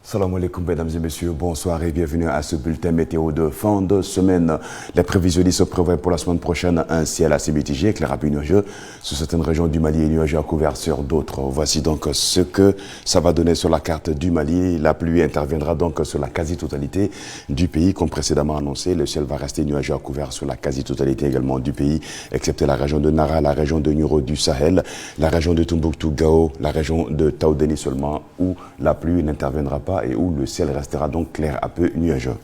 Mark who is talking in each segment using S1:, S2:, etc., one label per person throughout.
S1: Salam alaikum mesdames et messieurs, bonsoir et bienvenue à ce bulletin météo de fin de semaine. Les prévisionnistes prévoient pour la semaine prochaine un ciel assez mitigé, éclairable nuageux sur certaines régions du Mali et nuageux à couvert sur d'autres. Voici donc ce que ça va donner sur la carte du Mali. La pluie interviendra donc sur la quasi-totalité du pays, comme précédemment annoncé. Le ciel va rester nuageux à couvert sur la quasi-totalité également du pays, excepté la région de Nara, la région de Nuro du Sahel, la région de Tombouctou, Gao, la région de Taoudeni seulement, où la pluie n'interviendra pas et où le ciel restera donc clair à peu nuageux.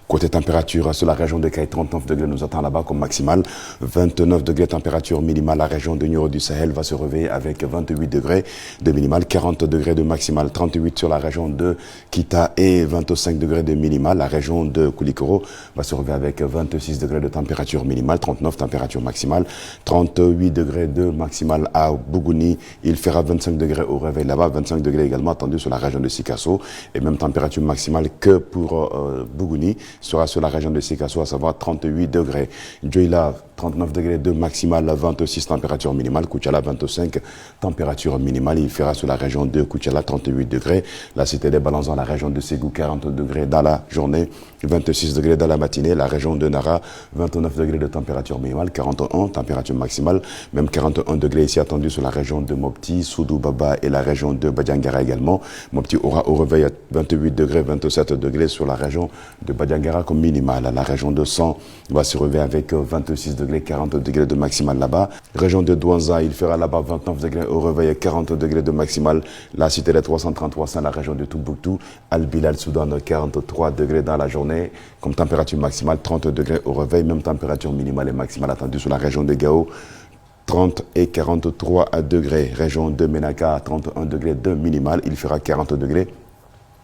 S1: Côté température, sur la région de Caille, 39 degrés nous attend là-bas comme maximale. 29 degrés température minimale. La région de Nioro du Sahel va se réveiller avec 28 degrés de minimale, 40 degrés de maximale, 38 sur la région de Kita et 25 degrés de minimale. La région de Koulikoro va se réveiller avec 26 degrés de température minimale, 39 température maximale, 38 degrés de maximale à Bougouni. Il fera 25 degrés au réveil là-bas, 25 degrés également attendu sur la région de Sikasso et même température maximale que pour Bougouni sera sur la région de Sikasso, à savoir 38 degrés. Djoila, 39 degrés de maximale, 26 température minimale. Koutiala, 25 température minimale. Il fera sur la région de Koutiala 38 degrés. La cité des Balanzans, la région de Ségou, 40 degrés dans la journée, 26 degrés dans la matinée. La région de Nara, 29 degrés de température minimale, 41 température maximale, même 41 degrés ici attendu sur la région de Mopti, Soudou Baba et la région de Badiangara également. Mopti aura au réveil 28 degrés, 27 degrés sur la région de Badiangara comme minimale. La région de San va se réveiller avec 26 degrés, 40 degrés de maximale là-bas. Région de Douanza, il fera là-bas 29 degrés au réveil, 40 degrés de maximale. La cité des 333, la région de Tombouctou, Al-Bilal, Soudan, 43 degrés dans la journée, comme température maximale, 30 degrés au réveil, même température minimale et maximale attendue sur la région de Gao. 30 et 43 degrés. Région de Menaka, 31 degrés de minimale, il fera 40 degrés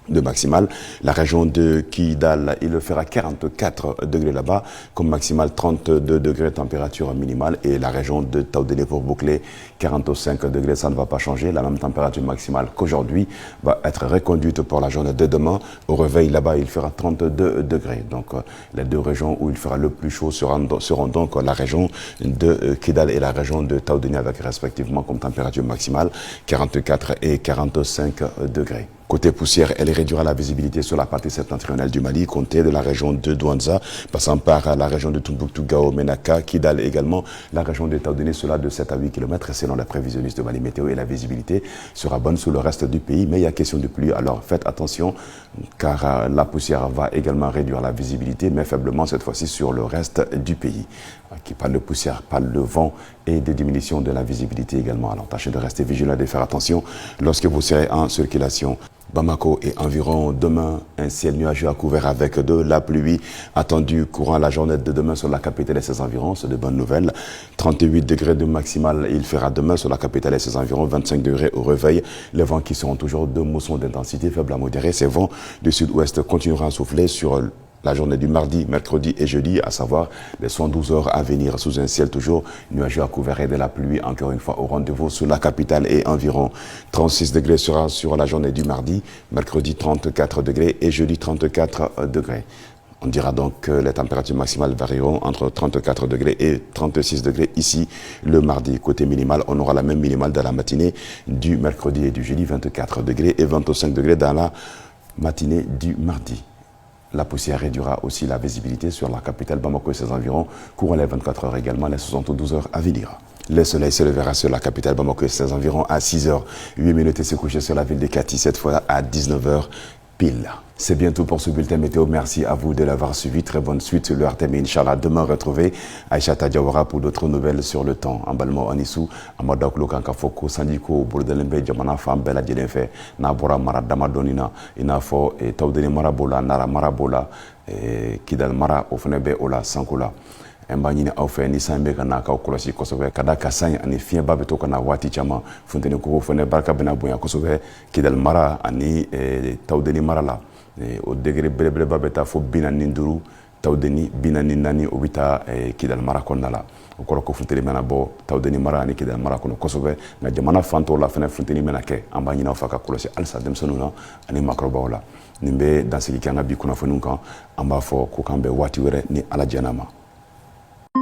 S1: de maximale. La région de Kidal, il le fera 44 degrés là-bas, comme maximale 32 degrés température minimale. Et la région de Taoudéné pour boucler, 45 degrés, ça ne va pas changer. La même température maximale qu'aujourd'hui va être reconduite pour la journée de demain. Au réveil, là-bas, il fera 32 degrés. Donc, les deux régions où il fera le plus chaud seront donc la région de Kidal et la région de Taoudéné avec respectivement comme température maximale 44 et 45 degrés. Côté poussière, elle réduira la visibilité sur la partie septentrionale du Mali, comptée de la région de Douanza, passant par la région de Tombouctou, Gao, Menaka, Kidal également, la région de Taoudéné, cela de 7 à 8 km selon la prévisionniste de Mali Météo, et la visibilité sera bonne sur le reste du pays. Mais il y a question de pluie, alors faites attention, car la poussière va également réduire la visibilité, mais faiblement cette fois-ci sur le reste du pays. Qui parle de poussière, parle de vent et de diminution de la visibilité également. Alors tâchez de rester vigilant et de faire attention lorsque vous serez en circulation. Bamako et environ demain, un ciel nuageux à couvert avec de la pluie attendue courant la journée de demain sur la capitale et ses environs. C'est de bonnes nouvelles. 38 degrés de maximale, il fera demain sur la capitale et ses environs, 25 degrés au réveil. Les vents qui seront toujours de mousson d'intensité faible à modérée. Ces vents du sud-ouest continueront à souffler sur la journée du mardi, mercredi et jeudi, à savoir les 112 heures à venir sous un ciel toujours nuageux à couvert et de la pluie, encore une fois au rendez-vous sous la capitale et environ 36 degrés sera sur la journée du mardi, mercredi 34 degrés et jeudi 34 degrés. On dira donc que les températures maximales varieront entre 34 degrés et 36 degrés ici le mardi. Côté minimal, on aura la même minimale dans la matinée du mercredi et du jeudi, 24 degrés et 25 degrés dans la matinée du mardi. La poussière réduira aussi la visibilité sur la capitale Bamako et ses environs, courant les 24 heures également, les 72 heures à venir. Le soleil se lèvera sur la capitale Bamako et ses environs à 6h08 et se coucher sur la ville de Kati, cette fois à 19h pile. C'est bien tout pour ce bulletin météo. Merci à vous de l'avoir suivi. Très bonne suite sur le RTM. Inch'Allah, demain retrouver Aïcha Tadiawara pour d'autres nouvelles sur le temps. Emballement Anisou, Amadaklo Kankafoko, Sandiko, Boulodalembe, Jamana Fam, Bella Djelenfe, Nabora Mara Damadonina, Inafo, et Taudene Marabola, Nara Marabola, Kidal Mara, Ofenebe Ola, Sankola. N b'a ɲini aw fɛ ni san bɛ ka na k'aw kɔlɔsi kosɛbɛ ka da ka san ani fiɲɛba bɛ to ka na waati caman funteni kogo fana barika bɛna bonya kosɛbɛ Kidal mara ani Taudeni mara la o degré belebeleba bɛ taa fo 45 Taudeni 44 o bɛ taa Kidal mara kɔnɔna la o kɔrɔ ko funteni bɛna bɔ Taudeni mara ani Kidal mara kɔnɔ kosɛbɛ nka jamana fan tɔw la fana funteni bɛna kɛ an b'a ɲini aw fɛ ka kɔlɔsi halisa denmisɛnninw na ani maakɔrɔbaw la nin bɛ dansigi kɛ an ka bi kunnafoniw kan an b'a fɔ ko k'an bɛn waati wɛrɛ ni Ala jɛn'a ma.